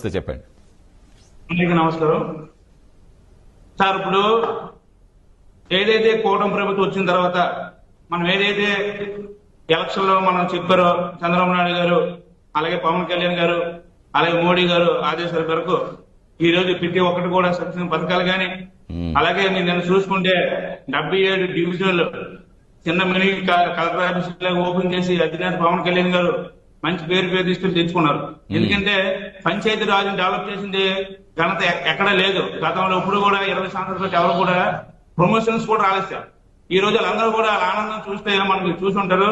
వినిపిస్తే చెప్పండి. అందరికీ నమస్కారం సార్. ఇప్పుడు ఏదైతే కూటమి ప్రభుత్వం వచ్చిన తర్వాత మనం ఏదైతే ఎలక్షన్ లో మనం చెప్పారో చంద్రబాబు నాయుడు గారు, అలాగే పవన్ కళ్యాణ్ గారు, అలాగే మోడీ గారు ఆదేశాల మేరకు ఈ రోజు ప్రతి ఒక్కటి కూడా సంక్షేమ పథకాలు కానీ, అలాగే మీరు నిన్న చూసుకుంటే 77 డివిజన్లు చిన్న మినీ కలెక్టర్ ఆఫీస్ ఓపెన్ చేసి అధినేత పవన్ కళ్యాణ్ గారు మంచి పేరు తీసుకుని తెచ్చుకున్నారు. ఎందుకంటే పంచాయతీ రాజుని డెవలప్ చేసింది ఘనత ఎక్కడా లేదు. గతంలో ఇప్పుడు కూడా 20 సంవత్సరాలు ఎవరు కూడా ప్రమోషన్స్ కూడా రాలేదు. ఈ రోజు వాళ్ళందరూ కూడా వాళ్ళ ఆనందం చూస్తే మనకి చూసి ఉంటారు.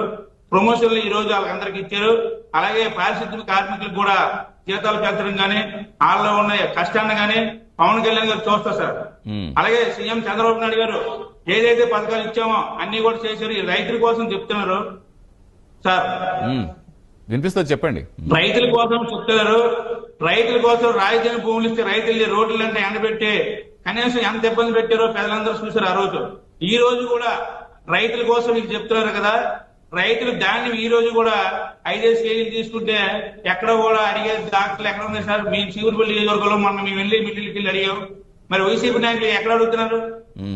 ప్రమోషన్లు ఈ రోజు వాళ్ళందరికీ ఇచ్చారు. అలాగే పారిశుద్ధ్య కార్మికులకు కూడా జీతాలు పెంచడం కానీ, వాళ్ళలో ఉన్న కష్టాన్ని కానీ పవన్ కళ్యాణ్ గారు చూస్తారు సార్. అలాగే సీఎం చంద్రబాబు నాయుడు గారు ఏదైతే పథకాలు ఇచ్చామో అన్ని కూడా చేశారు. ఈ రైతుల కోసం చెప్తున్నారు సార్. వినిపిస్తే చెప్పండి. రైతుల కోసం చెప్తున్నారు. రైతుల కోసం రాజధాని భూములు ఇస్తే రైతులు రోడ్లు అంటే ఎండబెట్టి కనీసం ఎంత ఇబ్బంది పెట్టారో ప్రజలందరూ చూశారు ఆ రోజు. ఈ రోజు కూడా రైతుల కోసం మీకు చెప్తున్నారు కదా, రైతులు ధాన్యం ఈ రోజు కూడా 5 కేజీలు తీసుకుంటే ఎక్కడ కూడా అడిగే డాక్టర్లు ఎక్కడ ఉంది సార్? మీ చీపురుపల్లి నియోజకవర్గంలో మొన్న మేము వెళ్ళి మిల్లులకి వెళ్ళి అడిగాం. మరి వైసీపీ నాయకులు ఎక్కడ అడుగుతున్నారు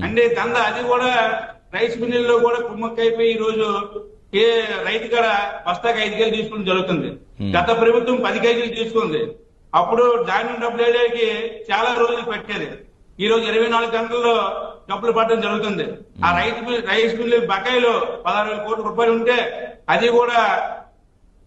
అంటే దంద అది కూడా రైస్ మిల్లుల్లో కూడా కుమ్మక్కైపోయి ఈ రోజు ఏ రైతు కాడ బస్తాకి 5 కేజీలు తీసుకుని జరుగుతుంది. గత ప్రభుత్వం 10 కేజీలు తీసుకుంది. అప్పుడు ధాన్యం డబ్బులు వేయడానికి చాలా రోజులు పెట్టేది. ఈ రోజు 24 గంటల్లో డబ్బులు పడడం జరుగుతుంది. ఆ రైస్ మిల్లు బకాయిలు 16,000 కోట్ల రూపాయలు ఉంటే అది కూడా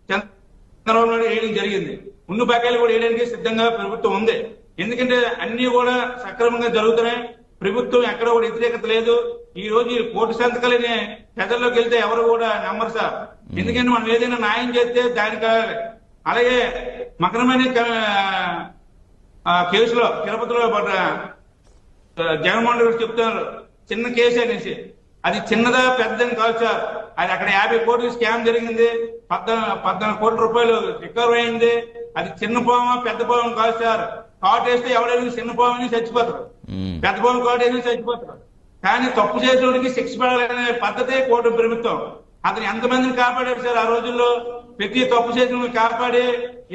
చంద్రబాబు నాయుడు వేయడం జరిగింది. ఉన్న బకాయిలు కూడా వేయడానికి సిద్ధంగా ప్రభుత్వం ఉంది. ఎందుకంటే అన్ని కూడా సక్రమంగా జరుగుతున్నాయి. ప్రభుత్వం ఎక్కడ కూడా వ్యతిరేకత లేదు. ఈ రోజు ఈ కోటి సంతకాలని ప్రజల్లోకి వెళ్తే ఎవరు కూడా నమ్మరు సార్. ఎందుకంటే మనం ఏదైనా న్యాయం చేస్తే దానికి అలాగే మకరమైన కేసులో తిరుపతిలో పడ్డ జగన్మోహన్ రెడ్డి చెప్తున్నారు చిన్న కేసు అనేసి. అది చిన్నదా పెద్దని కాదు సార్. అది అక్కడ 50 కోట్ల స్కామ్ జరిగింది. 14 కోట్ల రూపాయలు రికవర్ అయింది. అది చిన్న పాము పెద్ద పాము కాదు సార్. కాటు వేస్తే ఎవరైనా చిన్న పాముని చచ్చిపోతారు, పెద్ద పాము కాటు వేసి చచ్చిపోతారు. కానీ తప్పు చేసేవాడికి శిక్ష పడాలనే పద్ధతే కూటమి ప్రభుత్వం. అతను ఎంతమందిని కాపాడారు సార్ ఆ రోజుల్లో? ప్రతి తప్పు చేసిన కాపాడి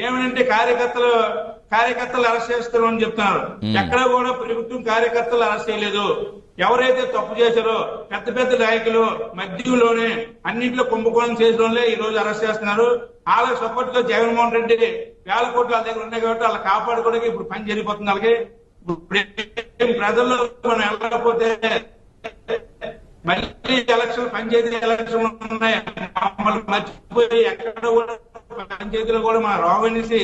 ఏమనంటే కార్యకర్తలు అరెస్ట్ చేస్తారని చెప్తున్నారు. ఎక్కడ కూడా ప్రభుత్వం కార్యకర్తలు అరెస్ట్ చేయలేదు. ఎవరైతే తప్పు చేశారో పెద్ద పెద్ద నాయకులు మధ్యలోనే అన్నింటిలో కుంభకోణం చేసిన ఈ రోజు అరెస్ట్ చేస్తున్నారు. వాళ్ళకి సపోర్ట్ గా జగన్మోహన్ రెడ్డి 1,000 కోట్లు వాళ్ళ దగ్గర ఉన్నాయి కాబట్టి వాళ్ళ కాపాడుకోవడానికి ఇప్పుడు పని జరిగిపోతుంది. అలాగే ప్రజల్లో మనం వెళ్ళకపోతే మళ్ళీ ఎలక్షన్ పంచాయతీ ఎలక్షన్ ఉన్నాయి. మమ్మల్ని మర్చిపోయి ఎక్కడ కూడా పంచాయతీలో కూడా మన రోగనేసి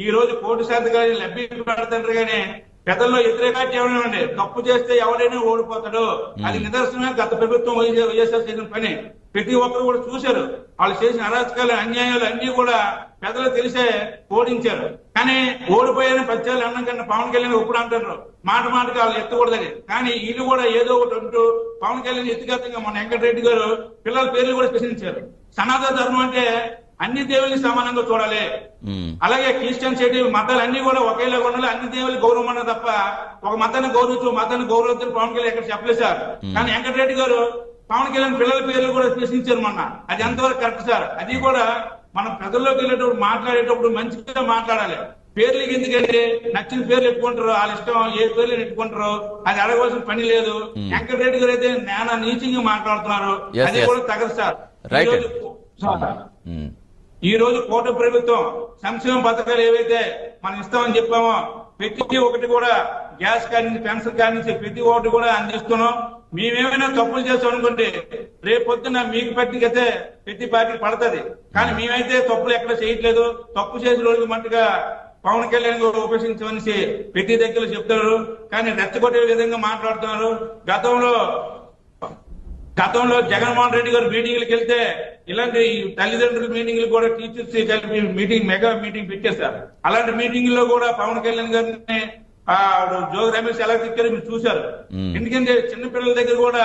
ఈ రోజు కోటి శాతకాలు లబ్ధి పెడతారు. కానీ పెద్దల్లో వ్యతిరేకత ఏమైనా తప్పు చేస్తే ఎవరైనా ఓడిపోతాడు. అది నిదర్శనమే గత ప్రభుత్వం వైఎస్ఆర్ చేసిన పని. ప్రతి ఒక్కరు కూడా చూశారు. వాళ్ళు చేసిన అరాచకాలు అన్యాయాలు అన్ని కూడా పెద్దలు తెలిసే ఓడించారు. కానీ ఓడిపోయిన పద్యాలు అన్నం కన్నా పవన్ కళ్యాణ్ ఇప్పుడు అంటారు మాటకి వాళ్ళు ఎత్తకూడదని. కానీ వీళ్ళు కూడా ఏదో ఒకటి అంటూ పవన్ కళ్యాణ్ ఎత్తుగతంగా మన వెంకటరెడ్డి గారు పిల్లల పేర్లు కూడా ప్రశ్నించారు. సనాతన ధర్మం అంటే అన్ని దేవుల్ని సమానంగా చూడాలి. అలాగే క్రిస్టియన్ సిటీ మతాలు అన్ని కూడా ఒకేలాగా ఉండాలి. అన్ని దేవులు గౌరవం అన్న తప్ప ఒక మతాన్ని గౌరవించు పవన్ కళ్యాణ్ ఎక్కడ చెప్పలేదు సార్. కానీ వెంకటరెడ్డి గారు పవన్ కళ్యాణ్ పిల్లల పేర్లు కూడా ప్రశ్నించారు మొన్న. అది ఎంతవరకు కరెక్ట్ సార్? అది కూడా మనం ప్రజల్లోకి వెళ్ళేటప్పుడు మాట్లాడేటప్పుడు మంచిగా మాట్లాడాలి. పేర్లకి ఎందుకంటే నచ్చిన పేర్లు ఎట్టుకుంటారు, వాళ్ళ ఇష్టం ఏ పేర్లు ఎట్టుకుంటారో అది అడగవలసిన పని లేదు. వెంకటరెడ్డి గారు అయితే నానా నీచంగా మాట్లాడుతున్నారు. అది కూడా తగదు సార్. ఈ రోజు కూటమి ప్రభుత్వం సంక్షేమ పథకాలు ఏవైతే మనం ఇస్తామని చెప్పామో ప్రతి ఒక్కటి కూడా గ్యాస్ కాడి నుంచి పెన్షన్ కాడి నుంచి ప్రతి ఒక్కటి కూడా అందిస్తున్నాం. మేమేమైనా తప్పులు చేస్తాం అనుకోండి రేపు పొద్దున మీకు పట్టికైతే ప్రతి పార్టీ పడుతుంది. కానీ మేమైతే తప్పులు ఎక్కడ చేయట్లేదు. తప్పు చేసిన రోజు మట్టుగా పవన్ కళ్యాణ్ గారు ఉపేక్షించమని ప్రతి దగ్గర చెప్తున్నారు. కానీ రెచ్చగొట్టే విధంగా మాట్లాడుతున్నారు. గతంలో జగన్మోహన్ రెడ్డి గారు మీటింగ్లకు వెళ్తే ఇలాంటి తల్లిదండ్రుల మీటింగ్లు కూడా టీచర్స్ కలిపి మెగా మీటింగ్ పెట్టేశారు. అలాంటి మీటింగ్ లో కూడా పవన్ కళ్యాణ్ గారిని జోగి రమేష్ ఎలా తిట్టారు మీరు చూశారు. ఎందుకంటే చిన్నపిల్లల దగ్గర కూడా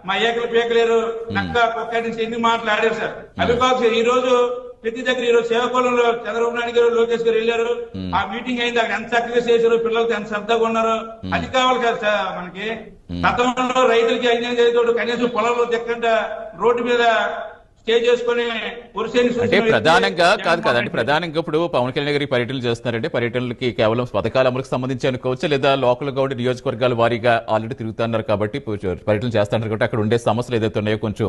మా ఏకలు పేకలేరు నక్క కుక్క నుంచి ఎన్ని మాట్లాడారు సార్. అభిపాక్ష ఈ రోజు ప్రతి దగ్గర ఈ రోజు సేవకులంలో చంద్రబాబు నాయుడు గారు లోకేష్ గారు వెళ్ళారు. ఆ మీటింగ్ అయింది. అక్కడ ఎంత చక్కగా చేశారు, పిల్లలతో ఎంత శ్రద్ధగా ఉన్నారు. అది కావాలి కదా సార్ మనకి. గతంలో రైతులకి అన్యాయం చేసేటోడు కనీసం పొలంలో దిక్కంట రోడ్డు మీద చేసుకుని అంటే ప్రధానంగా కాదు కదండి, ప్రధానంగా ఇప్పుడు పవన్ కళ్యాణ్ గారి పర్యటనలు చేస్తున్నారంటే పర్యటనలకి కేవలం పథకాల అమలుకు సంబంధించి అనుకోవచ్చు, లేదా లోకల్ గా ఉండే నియోజకవర్గాల వారీగా ఆల్రెడీ తిరుగుతున్నారు కాబట్టి పర్యటనలు చేస్తున్నారు కాబట్టి అక్కడ ఉండే సమస్యలు ఏదైతే ఉన్నాయో కొంచెం